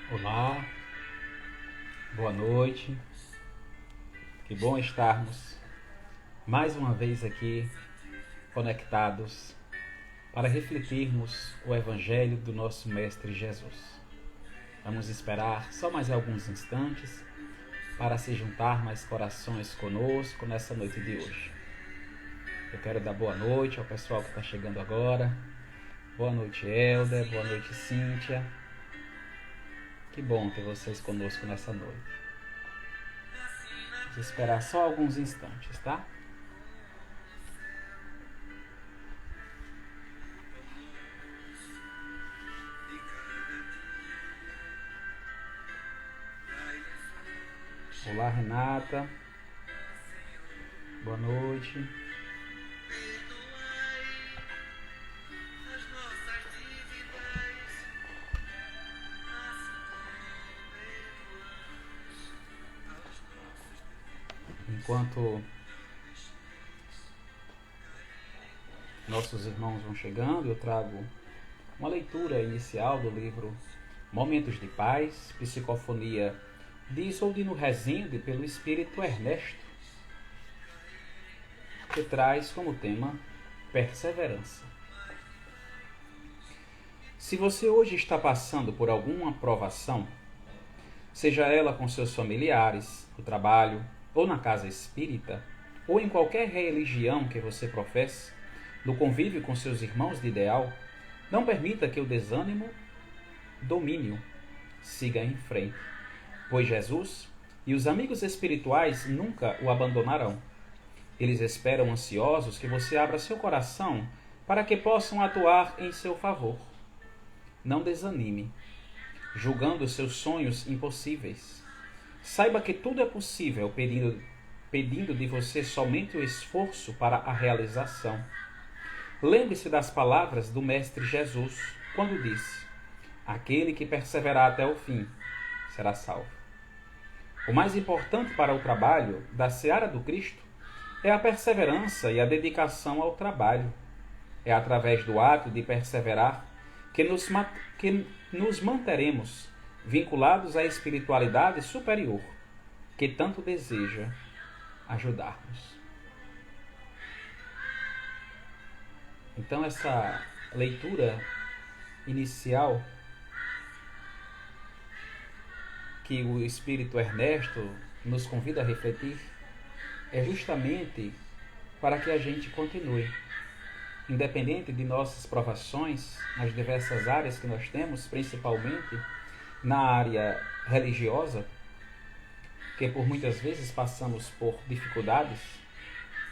Olá, boa noite. Que bom estarmos mais uma vez aqui conectados para refletirmos o Evangelho do nosso Mestre Jesus. Vamos esperar só mais alguns instantes para se juntar mais corações conosco nessa noite de hoje. Eu quero dar boa noite ao pessoal que está chegando agora. Boa noite, Helder. Boa noite, Cíntia. Que bom ter vocês conosco nessa noite. Vou esperar só alguns instantes, tá? Olá, Renata. Boa noite. Enquanto nossos irmãos vão chegando, eu trago uma leitura inicial do livro Momentos de Paz, Psicofonia de Isoldino Rezende pelo Espírito Ernesto, que traz como tema perseverança. Se você hoje está passando por alguma provação, seja ela com seus familiares, no trabalho, ou na casa espírita, ou em qualquer religião que você professe, no convívio com seus irmãos de ideal, não permita que o desânimo domine-o. Siga em frente, pois Jesus e os amigos espirituais nunca o abandonarão. Eles esperam ansiosos que você abra seu coração para que possam atuar em seu favor. Não desanime, julgando seus sonhos impossíveis. Saiba que tudo é possível pedindo de você somente o esforço para a realização. Lembre-se das palavras do Mestre Jesus, quando disse: aquele que perseverar até o fim será salvo. O mais importante para o trabalho da seara do Cristo é a perseverança e a dedicação ao trabalho. É através do ato de perseverar que nos manteremos vinculados à espiritualidade superior, que tanto deseja ajudar-nos. Então, essa leitura inicial que o Espírito Ernesto nos convida a refletir é justamente para que a gente continue, independente de nossas provações nas diversas áreas que nós temos, principalmente na área religiosa, que por muitas vezes passamos por dificuldades,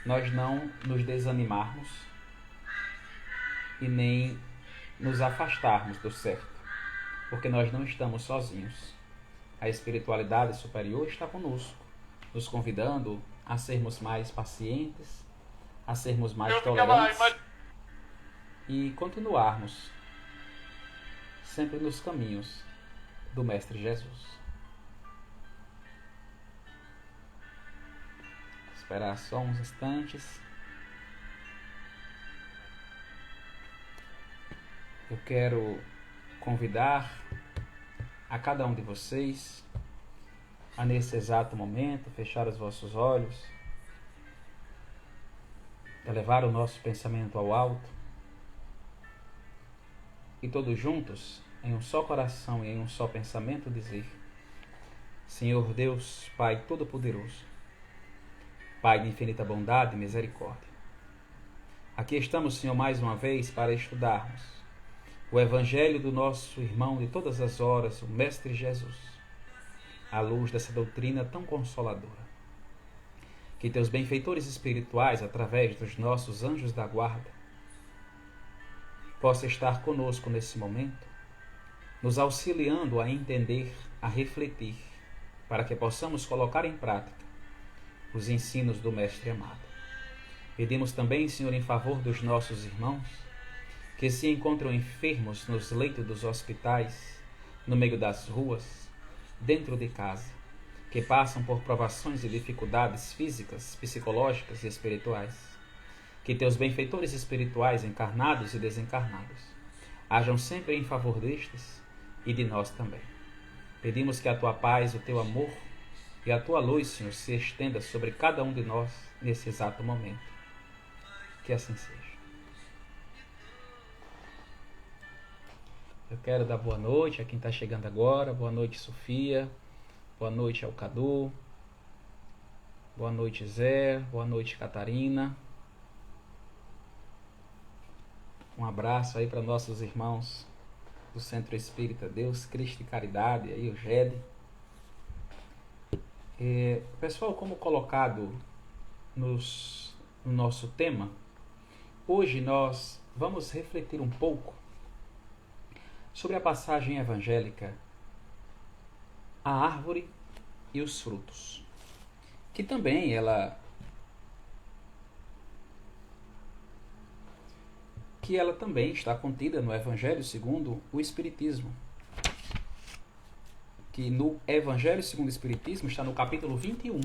nós não nos desanimarmos e nem nos afastarmos do certo, porque nós não estamos sozinhos. A espiritualidade superior está conosco, nos convidando a sermos mais pacientes, a sermos mais tolerantes e continuarmos sempre nos caminhos do Mestre Jesus. Esperar só uns instantes. Eu quero convidar a cada um de vocês a, nesse exato momento, fechar os vossos olhos, elevar o nosso pensamento ao alto e todos juntos, em um só coração e em um só pensamento, dizer: Senhor Deus, Pai Todo-Poderoso, Pai de infinita bondade e misericórdia, aqui estamos, Senhor, mais uma vez para estudarmos o Evangelho do nosso irmão de todas as horas, o Mestre Jesus, à luz dessa doutrina tão consoladora. Que teus benfeitores espirituais, através dos nossos anjos da guarda, possa estar conosco nesse momento, nos auxiliando a entender, a refletir, para que possamos colocar em prática os ensinos do Mestre amado. Pedimos também, Senhor, em favor dos nossos irmãos, que se encontram enfermos nos leitos dos hospitais, no meio das ruas, dentro de casa, que passam por provações e dificuldades físicas, psicológicas e espirituais. Que teus benfeitores espirituais, encarnados e desencarnados, hajam sempre em favor destes e de nós também. Pedimos que a tua paz, o teu amor e a tua luz, Senhor, se estenda sobre cada um de nós nesse exato momento. Que assim seja. Eu quero dar boa noite a quem está chegando agora. Boa noite, Sofia. Boa noite ao Cadu. Boa noite, Zé. Boa noite, Catarina. Um abraço aí para nossos irmãos do Centro Espírita Deus, Cristo e Caridade, aí o GED. Pessoal, como colocado no nosso tema, hoje nós vamos refletir um pouco sobre a passagem evangélica A Árvore e os Frutos, que também ela também está contida no Evangelho segundo o Espiritismo, que no Evangelho segundo o Espiritismo está no capítulo 21.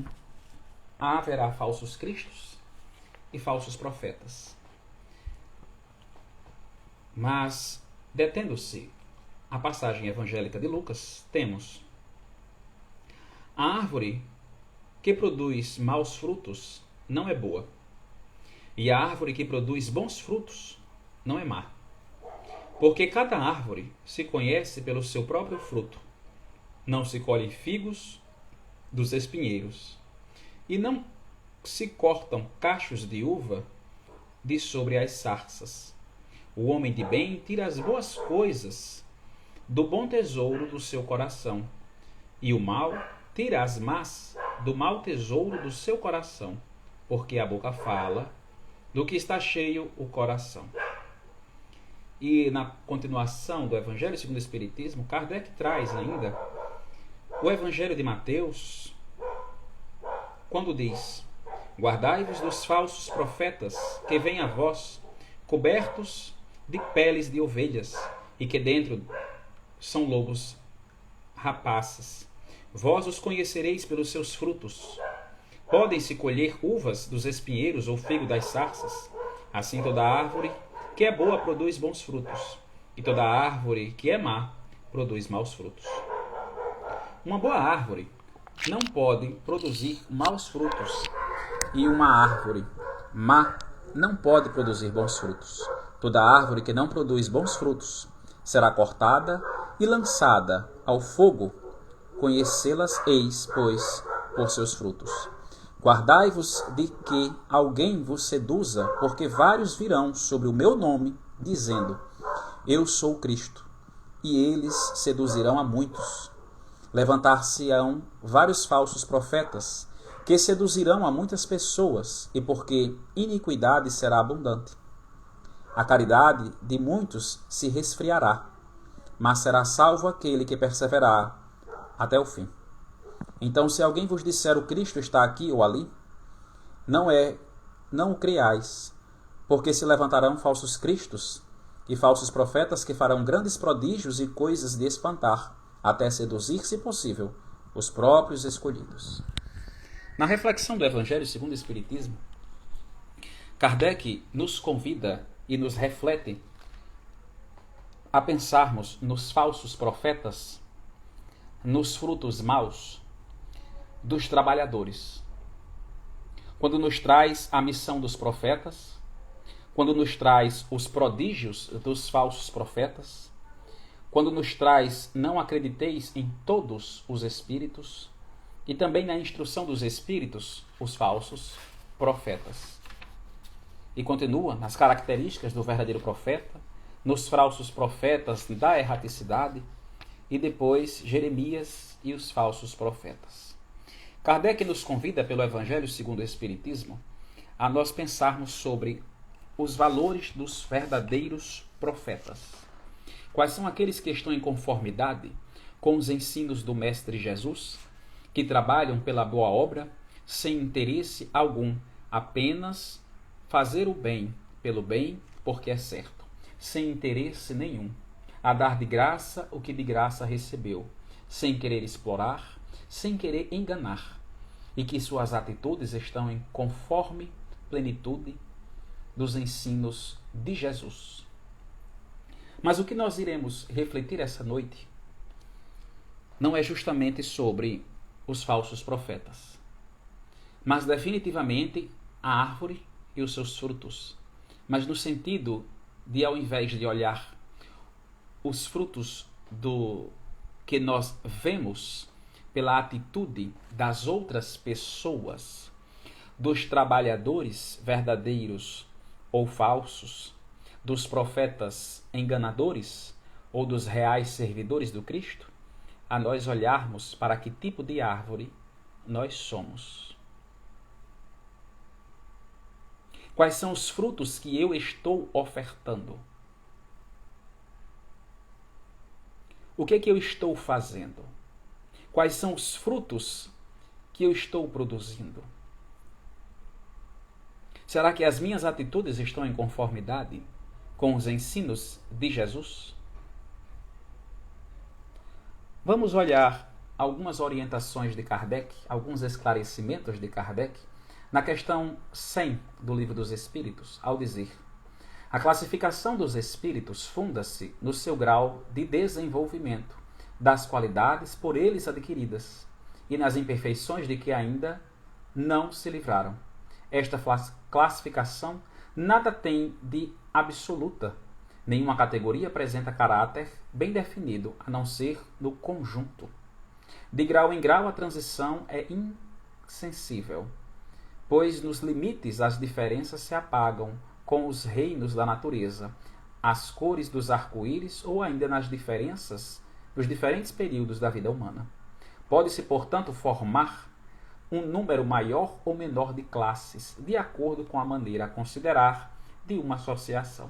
Haverá falsos cristos e falsos profetas. Mas, detendo-se a passagem evangélica de Lucas, temos a árvore que produz maus frutos não é boa, e a árvore que produz bons frutos não é má. Porque cada árvore se conhece pelo seu próprio fruto. Não se colhem figos dos espinheiros, e não se cortam cachos de uva de sobre as sarças. O homem de bem tira as boas coisas do bom tesouro do seu coração, e o mal tira as más do mau tesouro do seu coração, porque a boca fala do que está cheio o coração. E na continuação do Evangelho segundo o Espiritismo, Kardec traz ainda o Evangelho de Mateus, quando diz: guardai-vos dos falsos profetas que vêm a vós, cobertos de peles de ovelhas, e que dentro são lobos rapaces. Vós os conhecereis pelos seus frutos. Podem-se colher uvas dos espinheiros ou figo das sarças. Assim toda árvore que é boa produz bons frutos, e toda árvore que é má produz maus frutos. Uma boa árvore não pode produzir maus frutos, e uma árvore má não pode produzir bons frutos. Toda árvore que não produz bons frutos será cortada e lançada ao fogo. Conhecê-las eis, pois, por seus frutos. Guardai-vos de que alguém vos seduza, porque vários virão sobre o meu nome, dizendo: eu sou Cristo, e eles seduzirão a muitos. Levantar-se-ão vários falsos profetas, que seduzirão a muitas pessoas, e porque iniquidade será abundante. A caridade de muitos se resfriará, mas será salvo aquele que perseverar até o fim. Então, se alguém vos disser o Cristo está aqui ou ali, não o creais, porque se levantarão falsos cristos e falsos profetas que farão grandes prodígios e coisas de espantar, até seduzir, se possível, os próprios escolhidos. Na reflexão do Evangelho segundo o Espiritismo, Kardec nos convida e nos reflete a pensarmos nos falsos profetas, nos frutos maus dos trabalhadores. Quando nos traz a missão dos profetas, quando nos traz os prodígios dos falsos profetas, quando nos traz não acrediteis em todos os espíritos, e também na instrução dos espíritos, os falsos profetas. E continua nas características do verdadeiro profeta, nos falsos profetas da erraticidade, e depois Jeremias e os falsos profetas. Kardec nos convida pelo Evangelho segundo o Espiritismo a nós pensarmos sobre os valores dos verdadeiros profetas. Quais são aqueles que estão em conformidade com os ensinos do Mestre Jesus, que trabalham pela boa obra, sem interesse algum, apenas fazer o bem pelo bem, porque é certo, sem interesse nenhum, a dar de graça o que de graça recebeu, sem querer explorar, sem querer enganar, e que suas atitudes estão em conforme plenitude dos ensinos de Jesus. Mas o que nós iremos refletir essa noite não é justamente sobre os falsos profetas, mas definitivamente a árvore e os seus frutos. Mas no sentido de, ao invés de olhar os frutos do que nós vemos pela atitude das outras pessoas, dos trabalhadores verdadeiros ou falsos, dos profetas enganadores ou dos reais servidores do Cristo, a nós olharmos para que tipo de árvore nós somos. Quais são os frutos que eu estou ofertando? O que é que eu estou fazendo? Quais são os frutos que eu estou produzindo? Será que as minhas atitudes estão em conformidade com os ensinos de Jesus? Vamos olhar algumas orientações de Kardec, alguns esclarecimentos de Kardec, na questão 100 do Livro dos Espíritos, ao dizer: a classificação dos espíritos funda-se no seu grau de desenvolvimento, das qualidades por eles adquiridas e nas imperfeições de que ainda não se livraram. Esta classificação nada tem de absoluta. Nenhuma categoria apresenta caráter bem definido, a não ser no conjunto. De grau em grau, a transição é insensível, pois nos limites as diferenças se apagam com os reinos da natureza, as cores dos arco-íris ou ainda nas diferenças nos diferentes períodos da vida humana. Pode-se, portanto, formar um número maior ou menor de classes, de acordo com a maneira a considerar de uma associação.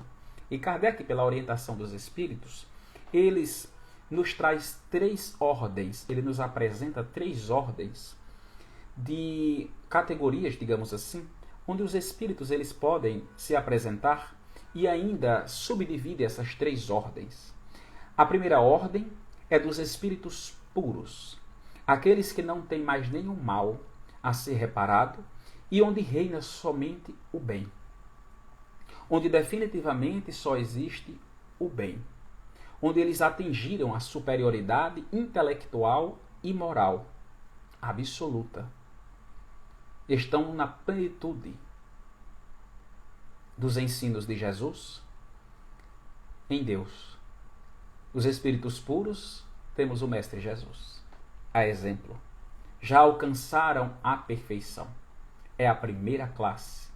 E Kardec, pela orientação dos espíritos, eles nos traz 3 ordens, ele nos apresenta 3 ordens de categorias, digamos assim, onde os espíritos eles podem se apresentar e ainda subdivide essas 3 ordens. A primeira ordem é dos espíritos puros, aqueles que não têm mais nenhum mal a ser reparado e onde reina somente o bem, onde definitivamente só existe o bem, onde eles atingiram a superioridade intelectual e moral absoluta, estão na plenitude dos ensinos de Jesus em Deus. Os espíritos puros, temos o Mestre Jesus. A exemplo, já alcançaram a perfeição. É a primeira classe,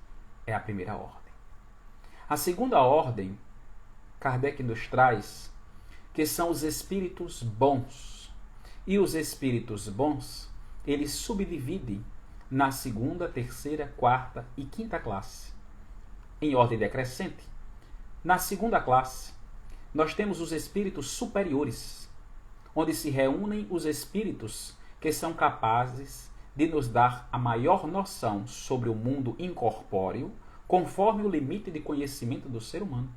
é a primeira ordem. A segunda ordem, Kardec nos traz, que são os espíritos bons. E os espíritos bons, eles subdividem na segunda, terceira, quarta e quinta classe, em ordem decrescente. Na segunda classe, nós temos os espíritos superiores, onde se reúnem os espíritos que são capazes de nos dar a maior noção sobre o mundo incorpóreo, conforme o limite de conhecimento do ser humano.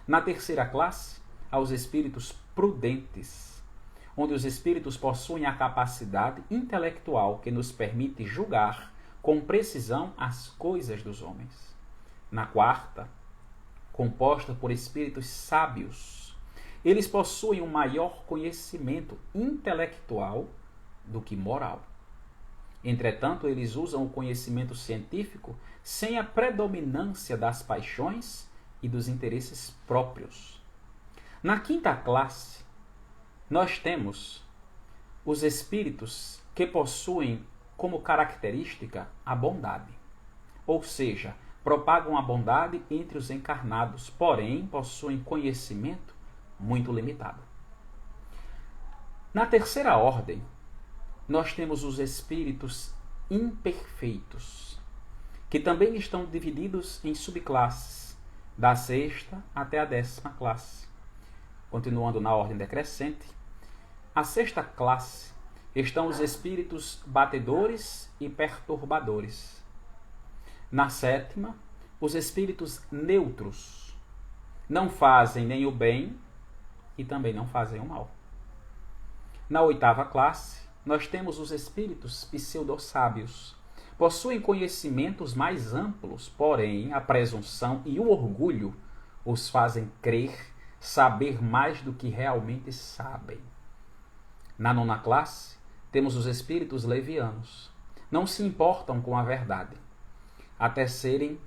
Na terceira classe, há os espíritos prudentes, onde os espíritos possuem a capacidade intelectual que nos permite julgar com precisão as coisas dos homens. Na quarta, composta por espíritos sábios, eles possuem um maior conhecimento intelectual do que moral. Entretanto, eles usam o conhecimento científico sem a predominância das paixões e dos interesses próprios. Na quinta classe, nós temos os espíritos que possuem como característica a bondade, ou seja, propagam a bondade entre os encarnados, porém possuem conhecimento muito limitado. Na terceira ordem, nós temos os espíritos imperfeitos, que também estão divididos em subclasses, da sexta até a 10ª classe. Continuando na ordem decrescente, a sexta classe estão os espíritos batedores e perturbadores. Na sétima, os espíritos neutros, não fazem nem o bem e também não fazem o mal. Na 8ª classe, nós temos os espíritos pseudo-sábios. Possuem conhecimentos mais amplos, porém a presunção e o orgulho os fazem crer saber mais do que realmente sabem. Na nona classe, temos os espíritos levianos. Não se importam com a verdade, até serem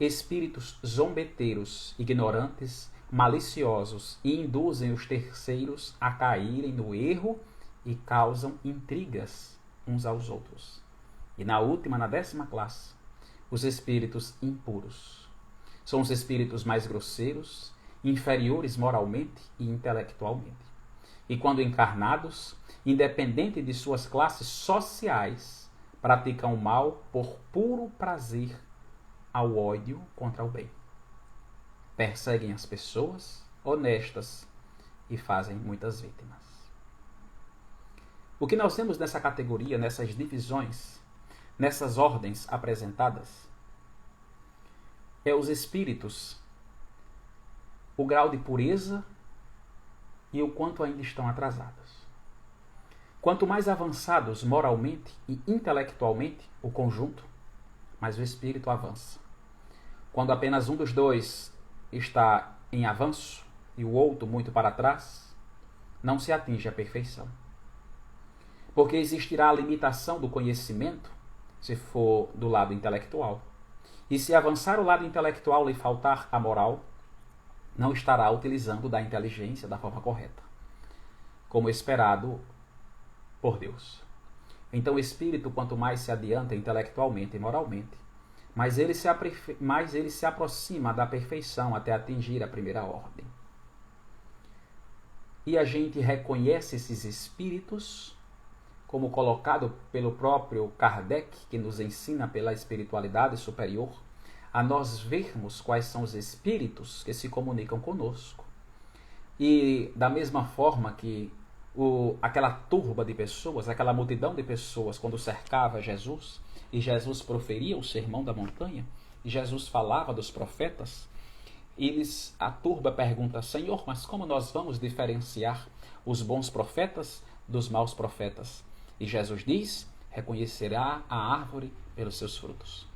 espíritos zombeteiros, ignorantes, maliciosos e induzem os terceiros a caírem no erro e causam intrigas uns aos outros. E na última, na 10ª classe, os espíritos impuros. São os espíritos mais grosseiros, inferiores moralmente e intelectualmente. E quando encarnados, independente de suas classes sociais, praticam o mal por puro prazer ao ódio contra o bem. Perseguem as pessoas honestas e fazem muitas vítimas. O que nós temos nessa categoria, nessas divisões, nessas ordens apresentadas, é os espíritos, o grau de pureza e o quanto ainda estão atrasados. Quanto mais avançados moralmente e intelectualmente o conjunto, mais o espírito avança. Quando apenas um dos dois está em avanço e o outro muito para trás, não se atinge a perfeição. Porque existirá a limitação do conhecimento, se for do lado intelectual. E se avançar o lado intelectual e faltar a moral, não estará utilizando da inteligência da forma correta, como esperado por Deus. Então o espírito, quanto mais se adianta intelectualmente e moralmente, mais ele se aproxima da perfeição até atingir a primeira ordem. E a gente reconhece esses espíritos, como colocado pelo próprio Kardec, que nos ensina pela espiritualidade superior, a nós vermos quais são os espíritos que se comunicam conosco. E da mesma forma que aquela turba de pessoas, aquela multidão de pessoas, quando cercava Jesus, e Jesus proferia o sermão da montanha, e Jesus falava dos profetas, a turba pergunta: Senhor, mas como nós vamos diferenciar os bons profetas dos maus profetas? E Jesus diz: reconhecerá a árvore pelos seus frutos.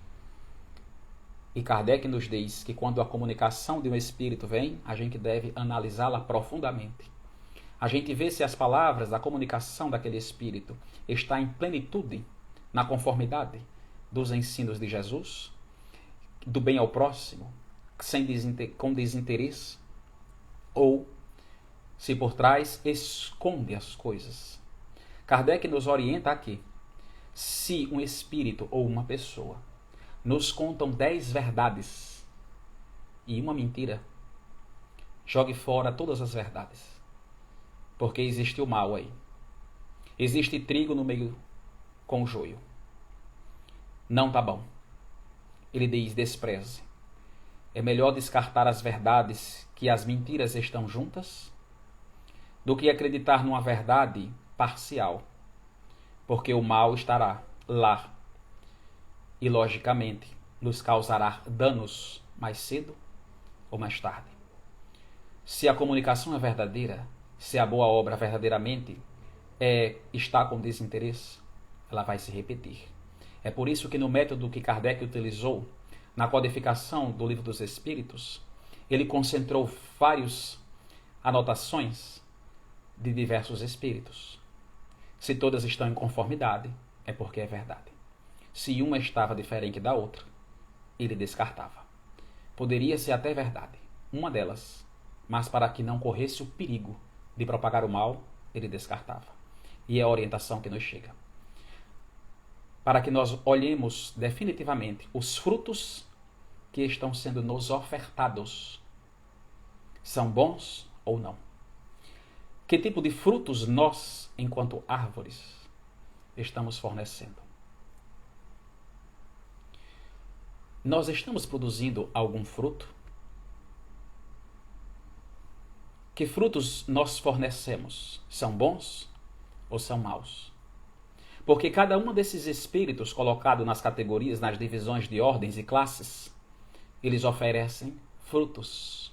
E Kardec nos diz que quando a comunicação de um espírito vem, a gente deve analisá-la profundamente. A gente vê se as palavras da comunicação daquele espírito está em plenitude, na conformidade dos ensinos de Jesus, do bem ao próximo, com desinteresse, ou se por trás esconde as coisas. Kardec nos orienta aqui: se um espírito ou uma pessoa nos contam 10 verdades e uma mentira, jogue fora todas as verdades, porque existe o mal aí. Existe trigo no meio com joio. Não tá bom. Ele diz: despreze. É melhor descartar as verdades que as mentiras estão juntas do que acreditar numa verdade parcial, porque o mal estará lá e, logicamente, nos causará danos mais cedo ou mais tarde. Se a comunicação é verdadeira, se a boa obra verdadeiramente está com desinteresse, ela vai se repetir. É por isso que no método que Kardec utilizou na codificação do Livro dos Espíritos, ele concentrou várias anotações de diversos espíritos. Se todas estão em conformidade, é porque é verdade. Se uma estava diferente da outra, ele descartava. Poderia ser até verdade, uma delas, mas para que não corresse o perigo de propagar o mal, ele descartava. E é a orientação que nos chega. Para que nós olhemos definitivamente os frutos que estão sendo nos ofertados. São bons ou não? Que tipo de frutos nós, enquanto árvores, estamos fornecendo? Nós estamos produzindo algum fruto? Que frutos nós fornecemos? São bons ou são maus? Porque cada um desses espíritos colocado nas categorias, nas divisões de ordens e classes, eles oferecem frutos.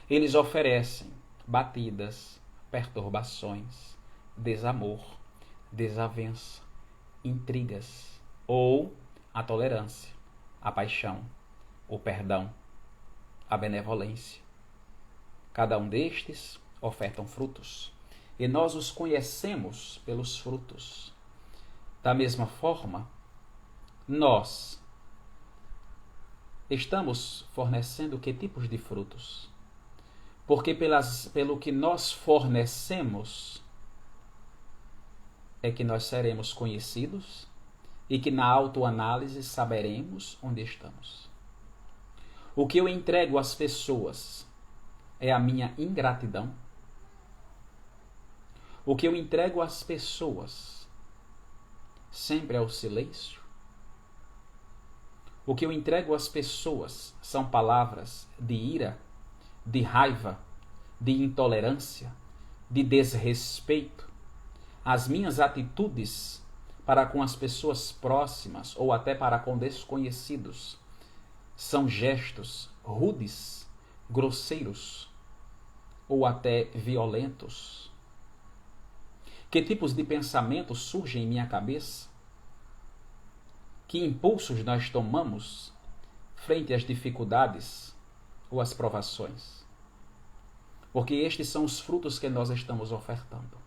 Eles oferecem batidas, perturbações, desamor, desavença, intrigas, ou a tolerância, a paixão, o perdão, a benevolência. Cada um destes ofertam frutos. e nós os conhecemos pelos frutos. Da mesma forma, nós estamos fornecendo que tipos de frutos? Porque pelo que nós fornecemos é que nós seremos conhecidos e que na autoanálise saberemos onde estamos. O que eu entrego às pessoas é a minha ingratidão. O que eu entrego às pessoas sempre é o silêncio. O que eu entrego às pessoas são palavras de ira, de raiva, de intolerância, de desrespeito. As minhas atitudes para com as pessoas próximas ou até para com desconhecidos são gestos rudes, grosseiros ou até violentos. Que tipos de pensamentos surgem em minha cabeça? Que impulsos nós tomamos frente às dificuldades ou às provações? Porque estes são os frutos que nós estamos ofertando.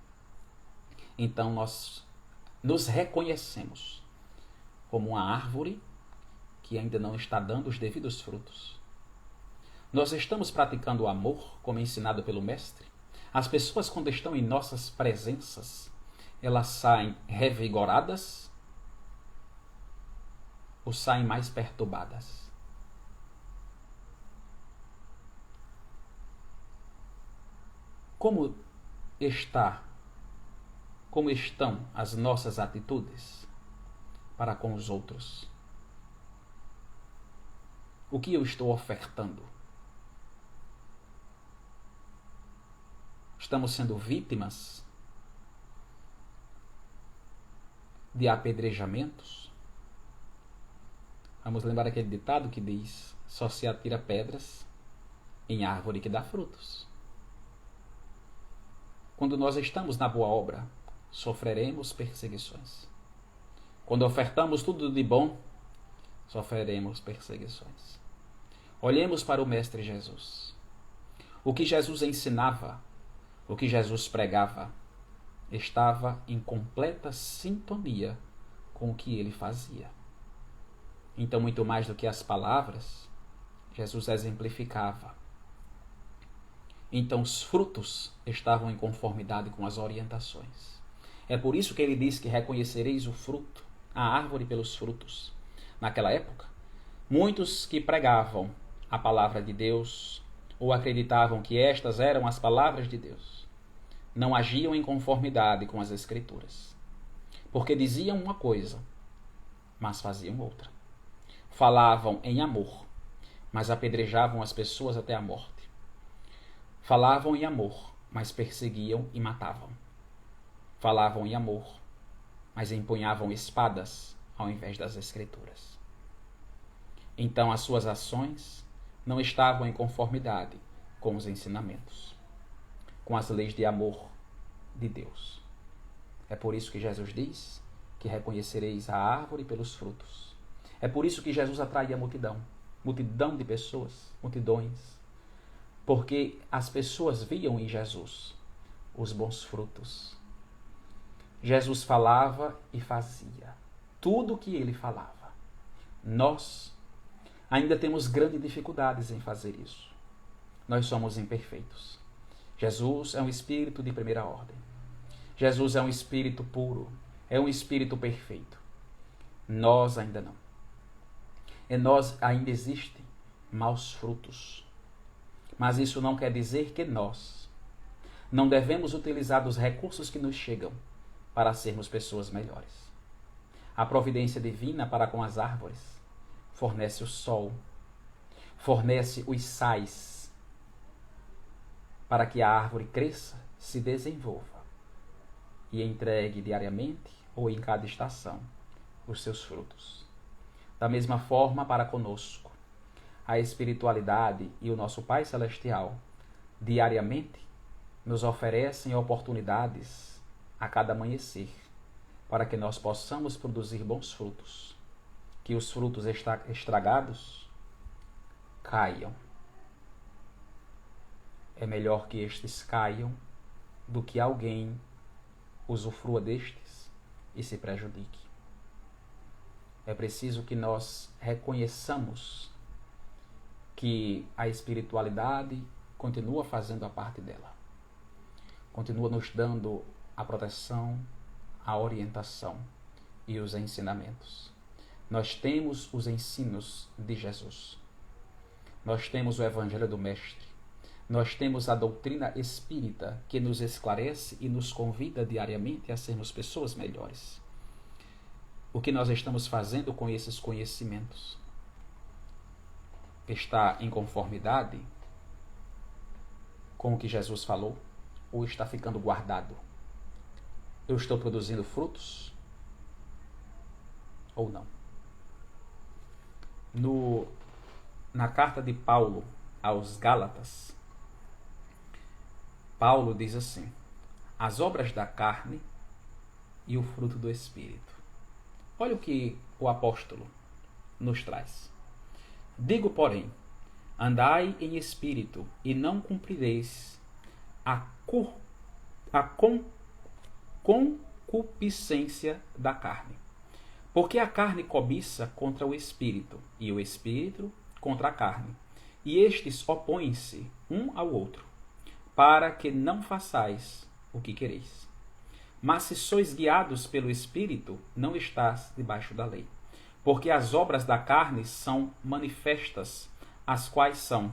Então nós nos reconhecemos como uma árvore que ainda não está dando os devidos frutos. Nós estamos praticando o amor, como ensinado pelo Mestre. As pessoas, quando estão em nossas presenças, elas saem revigoradas ou saem mais perturbadas? Como estão as nossas atitudes para com os outros? O que eu estou ofertando? Estamos sendo vítimas de apedrejamentos? Vamos lembrar aquele ditado que diz: só se atira pedras em árvore que dá frutos. Quando nós estamos na boa obra, sofreremos perseguições. Quando ofertamos tudo de bom, sofreremos perseguições. Olhemos para o Mestre Jesus. O que Jesus ensinava, o que Jesus pregava, estava em completa sintonia com o que ele fazia. Então, muito mais do que as palavras, Jesus exemplificava. Então, os frutos estavam em conformidade com as orientações. É por isso que ele diz que reconhecereis o fruto, a árvore pelos frutos. Naquela época, muitos que pregavam a palavra de Deus ou acreditavam que estas eram as palavras de Deus, não agiam em conformidade com as Escrituras. Porque diziam uma coisa, mas faziam outra. Falavam em amor, mas apedrejavam as pessoas até a morte. Falavam em amor, mas perseguiam e matavam. Falavam em amor, mas empunhavam espadas ao invés das Escrituras. Então as suas ações não estavam em conformidade com os ensinamentos, com as leis de amor de Deus. É por isso que Jesus diz que reconhecereis a árvore pelos frutos. É por isso que Jesus atraía a multidão de pessoas, multidões, porque as pessoas viam em Jesus os bons frutos. Jesus falava e fazia tudo o que ele falava. Nós ainda temos grandes dificuldades em fazer isso. Nós somos imperfeitos. Jesus é um espírito de primeira ordem. Jesus é um espírito puro, é um espírito perfeito. Nós ainda não. Em nós ainda existem maus frutos. Mas isso não quer dizer que nós não devemos utilizar os recursos que nos chegam para sermos pessoas melhores. A providência divina para com as árvores fornece o sol, fornece os sais para que a árvore cresça, se desenvolva e entregue diariamente ou em cada estação os seus frutos. Da mesma forma para conosco, a espiritualidade e o nosso Pai Celestial diariamente nos oferecem oportunidades a cada amanhecer para que nós possamos produzir bons frutos, que os frutos estragados caiam. É melhor que estes caiam do que alguém usufrua destes e se prejudique. É preciso que nós reconheçamos que a espiritualidade continua fazendo a parte dela. Continua nos dando a proteção, a orientação e os ensinamentos. Nós temos os ensinos de Jesus. Nós temos o Evangelho do Mestre. Nós temos a doutrina espírita que nos esclarece e nos convida diariamente a sermos pessoas melhores. O que nós estamos fazendo com esses conhecimentos? Está em conformidade com o que Jesus falou? Ou está ficando guardado? Eu estou produzindo frutos? Ou não? Na carta de Paulo aos Gálatas, Paulo diz assim: as obras da carne e o fruto do Espírito. Olha o que o apóstolo nos traz. Digo, porém, andai em espírito e não cumprireis a concupiscência da carne. Porque a carne cobiça contra o espírito, e o espírito contra a carne. E estes opõem-se um ao outro, para que não façais o que quereis. Mas se sois guiados pelo Espírito, não estás debaixo da lei. Porque as obras da carne são manifestas, as quais são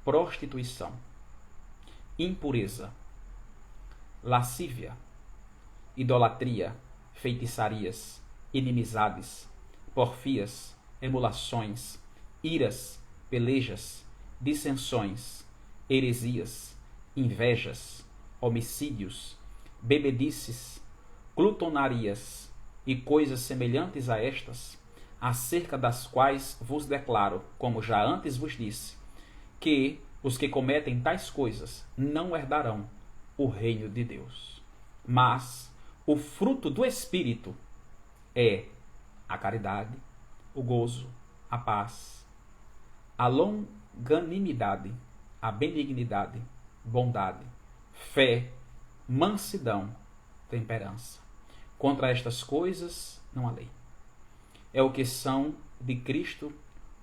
prostituição, impureza, lascívia, idolatria, feitiçarias, inimizades, porfias, emulações, iras, pelejas, dissensões, heresias, invejas, homicídios, bebedices, glutonarias e coisas semelhantes a estas, acerca das quais vos declaro, como já antes vos disse, que os que cometem tais coisas não herdarão o reino de Deus. Mas o fruto do Espírito é a caridade, o gozo, a paz, a longanimidade, a benignidade, bondade, fé, mansidão, temperança. Contra estas coisas não há lei. É o que são de Cristo,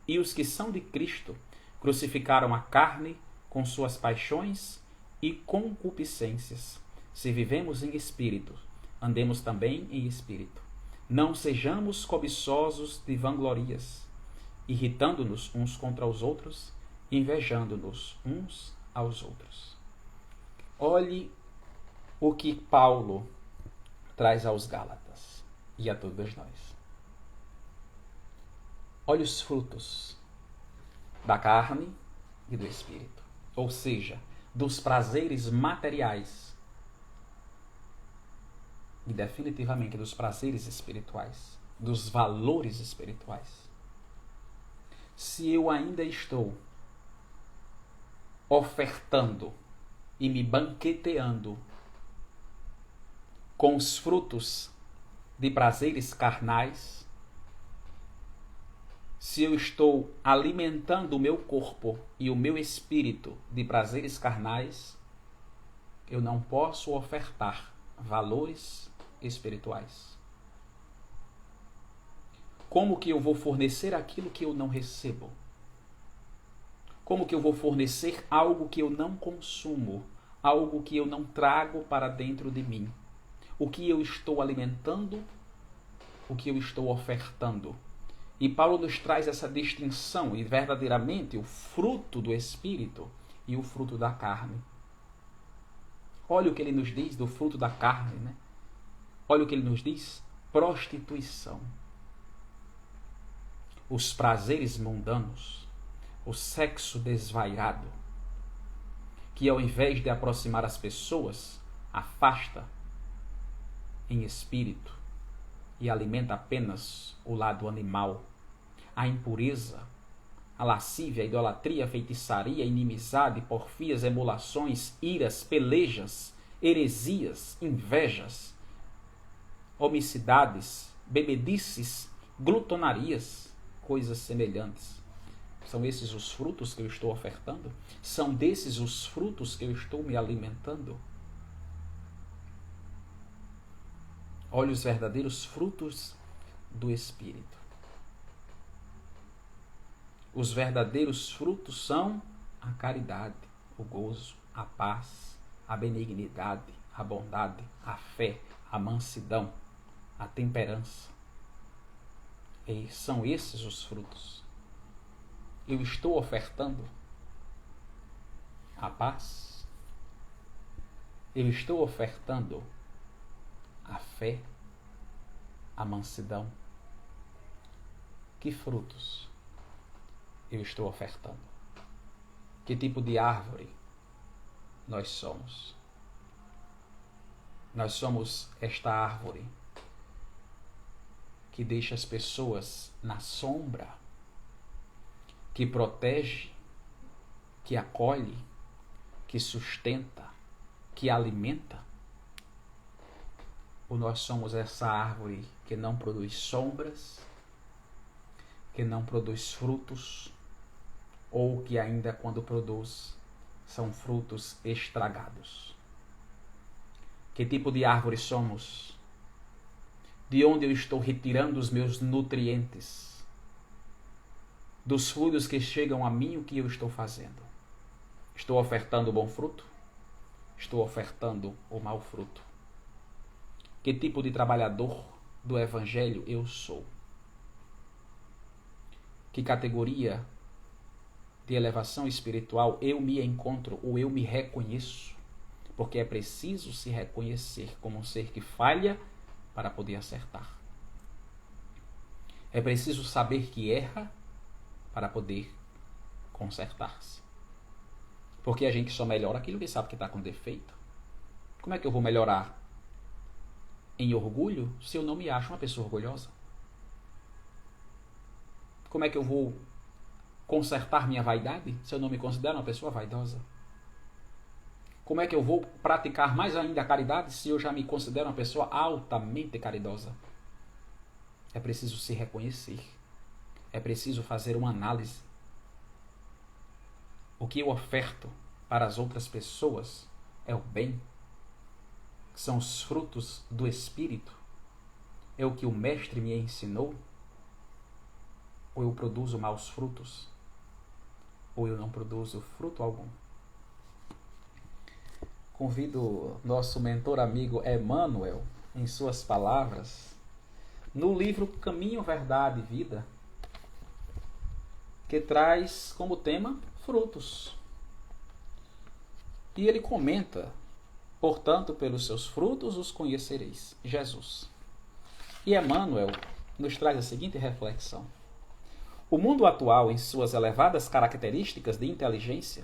e os que são de Cristo crucificaram a carne com suas paixões e concupiscências. Se vivemos em espírito, andemos também em espírito. Não sejamos cobiçosos de vanglorias, irritando-nos uns contra os outros, invejando-nos uns aos outros. Olhe o que Paulo traz aos Gálatas e a todos nós. Olhe os frutos da carne e do espírito, ou seja, dos prazeres materiais e definitivamente dos prazeres espirituais, dos valores espirituais. Se eu ainda estou ofertando e me banqueteando com os frutos de prazeres carnais, se eu estou alimentando o meu corpo e o meu espírito de prazeres carnais, eu não posso ofertar valores espirituais. Como que eu vou fornecer aquilo que eu não recebo? Como que eu vou fornecer algo que eu não consumo, algo que eu não trago para dentro de mim? O que eu estou alimentando, o que eu estou ofertando? E Paulo nos traz essa distinção, e verdadeiramente o fruto do Espírito e o fruto da carne. Olha o que ele nos diz do fruto da carne, né? Olha o que ele nos diz: prostituição. Os prazeres mundanos, o sexo desvairado, que ao invés de aproximar as pessoas, afasta em espírito e alimenta apenas o lado animal. A impureza, a lascívia, a idolatria, a feitiçaria, a inimizade, porfias, emulações, iras, pelejas, heresias, invejas, homicidades, bebedices, glutonarias, coisas semelhantes. São esses os frutos que eu estou ofertando? São desses os frutos que eu estou me alimentando? Olhe os verdadeiros frutos do Espírito. Os verdadeiros frutos são a caridade, o gozo, a paz, a benignidade, a bondade, a fé, a mansidão, a temperança. E são esses os frutos. Eu estou ofertando a paz. Eu estou ofertando a fé, a mansidão. Que frutos eu estou ofertando? Que tipo de árvore nós somos? Nós somos esta árvore que deixa as pessoas na sombra, que protege, que acolhe, que sustenta, que alimenta? Ou nós somos essa árvore que não produz sombras, que não produz frutos, ou que ainda quando produz são frutos estragados? Que tipo de árvore somos? De onde eu estou retirando os meus nutrientes? Dos fluidos que chegam a mim, o que eu estou fazendo? Estou ofertando o bom fruto? Estou ofertando o mau fruto? Que tipo de trabalhador do Evangelho eu sou? Que categoria de elevação espiritual eu me encontro ou eu me reconheço? Porque é preciso se reconhecer como um ser que falha para poder acertar. É preciso saber que erra para poder consertar-se. Porque a gente só melhora aquilo que sabe que está com defeito. Como é que eu vou melhorar em orgulho se eu não me acho uma pessoa orgulhosa? Como é que eu vou consertar minha vaidade se eu não me considero uma pessoa vaidosa? Como é que eu vou praticar mais ainda a caridade se eu já me considero uma pessoa altamente caridosa? É preciso se reconhecer. É preciso fazer uma análise. O que eu oferto para as outras pessoas é o bem? São os frutos do Espírito? É o que o Mestre me ensinou? Ou eu produzo maus frutos? Ou eu não produzo fruto algum? Convido nosso mentor amigo Emmanuel, em suas palavras, no livro Caminho, Verdade e Vida, que traz como tema frutos. E ele comenta: portanto, pelos seus frutos os conhecereis. Jesus. E Emmanuel nos traz a seguinte reflexão: o mundo atual, em suas elevadas características de inteligência,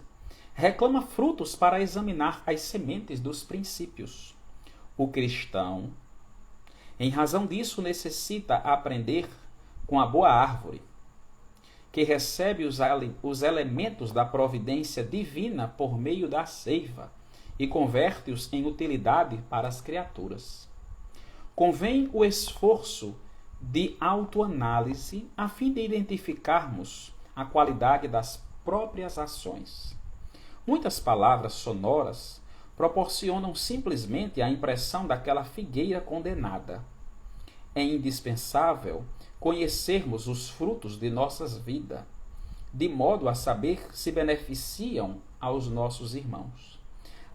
reclama frutos para examinar as sementes dos princípios. O cristão, em razão disso, necessita aprender com a boa árvore, que recebe os elementos da providência divina por meio da seiva e converte-os em utilidade para as criaturas. Convém o esforço de autoanálise a fim de identificarmos a qualidade das próprias ações. Muitas palavras sonoras proporcionam simplesmente a impressão daquela figueira condenada. É indispensável conhecermos os frutos de nossas vidas, de modo a saber se beneficiam aos nossos irmãos.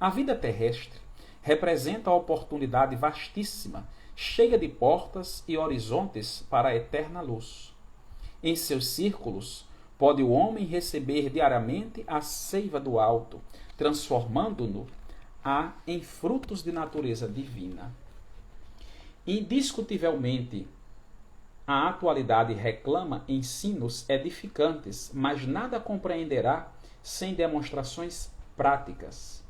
A vida terrestre representa a oportunidade vastíssima, cheia de portas e horizontes para a eterna luz. Em seus círculos, pode o homem receber diariamente a seiva do alto, transformando-no em frutos de natureza divina. Indiscutivelmente, a atualidade reclama ensinos edificantes, mas nada compreenderá sem demonstrações práticas,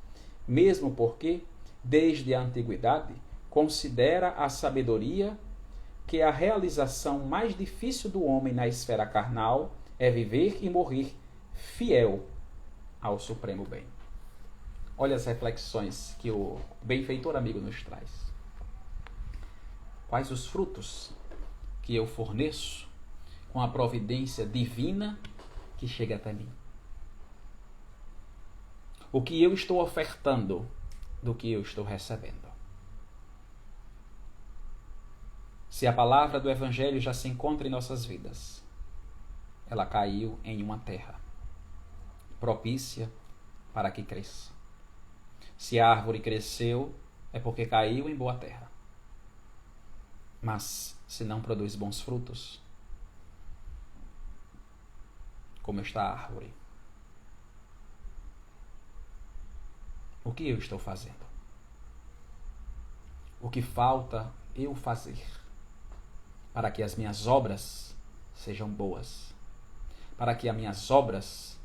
mesmo porque, desde a antiguidade, considera a sabedoria que a realização mais difícil do homem na esfera carnal é viver e morrer fiel ao supremo bem. Olha as reflexões que o benfeitor amigo nos traz. Quais os frutos que eu forneço com a providência divina que chega até mim? O que eu estou ofertando do que eu estou recebendo? Se a palavra do Evangelho já se encontra em nossas vidas, ela caiu em uma terra propícia para que cresça. Se a árvore cresceu, é porque caiu em boa terra. Mas se não produz bons frutos, como está a árvore, o que eu estou fazendo? O que falta eu fazer para que as minhas obras sejam boas, para que as minhas obras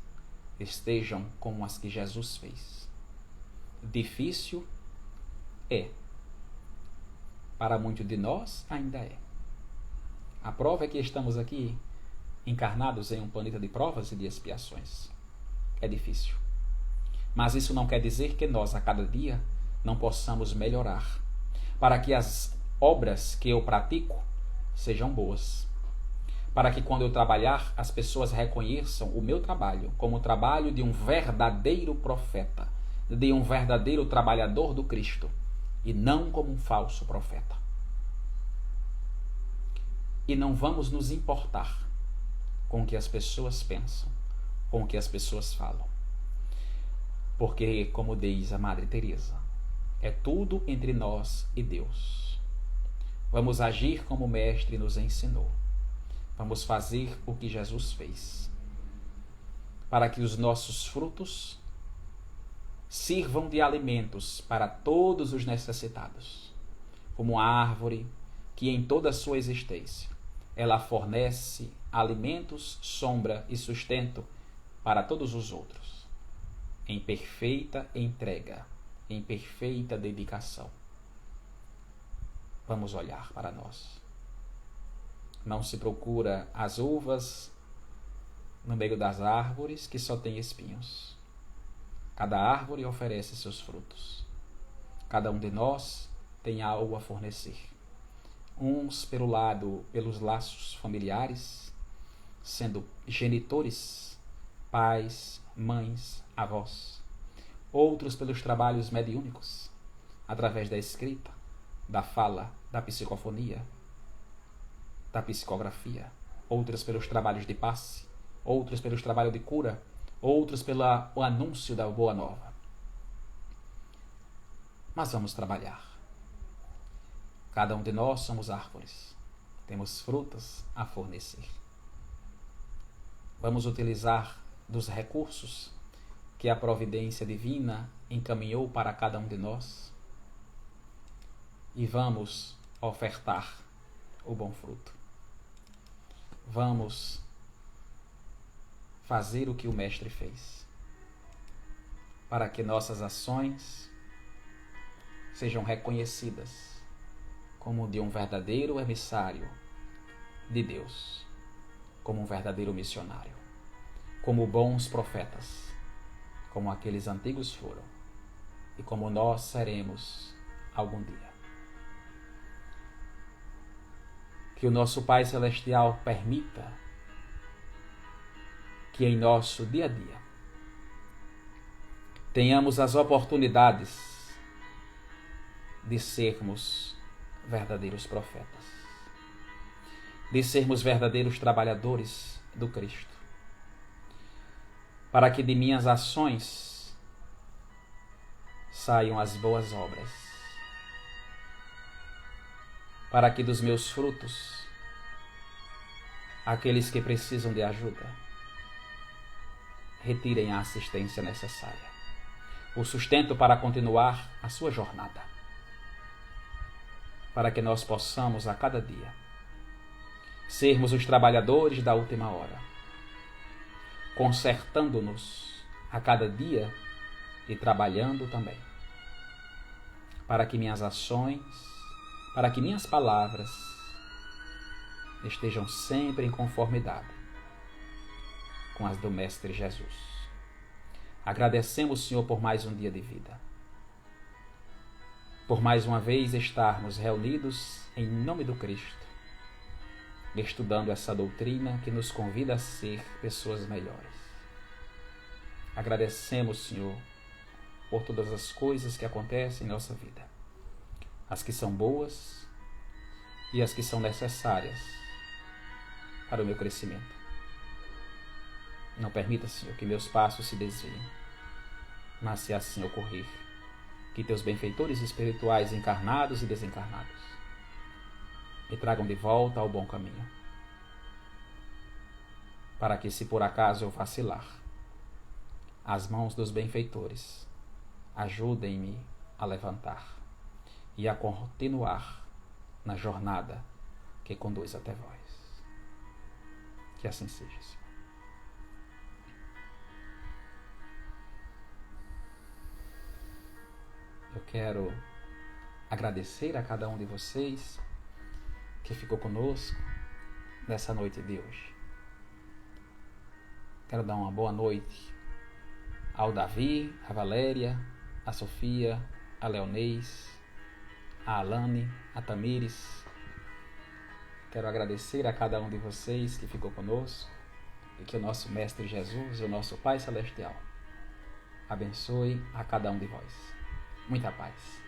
estejam como as que Jesus fez? Difícil é. Para muitos de nós ainda é. A prova é que estamos aqui encarnados em um planeta de provas e de expiações. É difícil. Mas isso não quer dizer que nós, a cada dia, não possamos melhorar, para que as obras que eu pratico sejam boas. Para que quando eu trabalhar, as pessoas reconheçam o meu trabalho como o trabalho de um verdadeiro profeta, de um verdadeiro trabalhador do Cristo, e não como um falso profeta. E não vamos nos importar com o que as pessoas pensam, com o que as pessoas falam. Porque, como diz a Madre Teresa, é tudo entre nós e Deus. Vamos agir como o Mestre nos ensinou. Vamos fazer o que Jesus fez, para que os nossos frutos sirvam de alimentos para todos os necessitados, como a árvore que em toda a sua existência ela fornece alimentos, sombra e sustento para todos os outros, em perfeita entrega, em perfeita dedicação. Vamos olhar para nós. Não se procura as uvas no meio das árvores que só tem espinhos. Cada árvore oferece seus frutos. Cada um de nós tem algo a fornecer. Uns pelos laços familiares, sendo genitores, pais, mães, avós. Outros pelos trabalhos mediúnicos, através da escrita, da fala, da psicofonia, da psicografia. Outros pelos trabalhos de passe, outros pelos trabalhos de cura, outros pelo anúncio da boa nova. Mas vamos trabalhar. Cada um de nós somos árvores. Temos frutas a fornecer. Vamos utilizar dos recursos que a providência divina encaminhou para cada um de nós e vamos ofertar o bom fruto. Vamos fazer o que o Mestre fez, para que nossas ações sejam reconhecidas como de um verdadeiro emissário de Deus, como um verdadeiro missionário, como bons profetas, como aqueles antigos foram e como nós seremos algum dia. Que o nosso Pai Celestial permita que em nosso dia a dia tenhamos as oportunidades de sermos verdadeiros profetas, de sermos verdadeiros trabalhadores do Cristo, para que de minhas ações saiam as boas obras, para que dos meus frutos aqueles que precisam de ajuda retirem a assistência necessária, o sustento para continuar a sua jornada, para que nós possamos a cada dia sermos os trabalhadores da última hora, consertando-nos a cada dia e trabalhando também, para que minhas ações, para que minhas palavras estejam sempre em conformidade com as do Mestre Jesus. Agradecemos, Senhor, por mais um dia de vida, por mais uma vez estarmos reunidos em nome do Cristo, estudando essa doutrina que nos convida a ser pessoas melhores. Agradecemos, Senhor, por todas as coisas que acontecem em nossa vida, as que são boas e as que são necessárias para o meu crescimento. Não permita, Senhor, que meus passos se desviem, mas se assim ocorrer, que teus benfeitores espirituais encarnados e desencarnados me tragam de volta ao bom caminho, para que, se por acaso eu vacilar, as mãos dos benfeitores ajudem-me a levantar e a continuar na jornada que conduz até vós. Que assim seja, Senhor. Eu quero agradecer a cada um de vocês que ficou conosco nessa noite de hoje. Quero dar uma boa noite ao Davi, a Valéria, a Sofia, a Leonês, a Alane, a Tamires. Quero agradecer a cada um de vocês que ficou conosco e que o nosso Mestre Jesus e o nosso Pai Celestial abençoe a cada um de vós. Muita paz.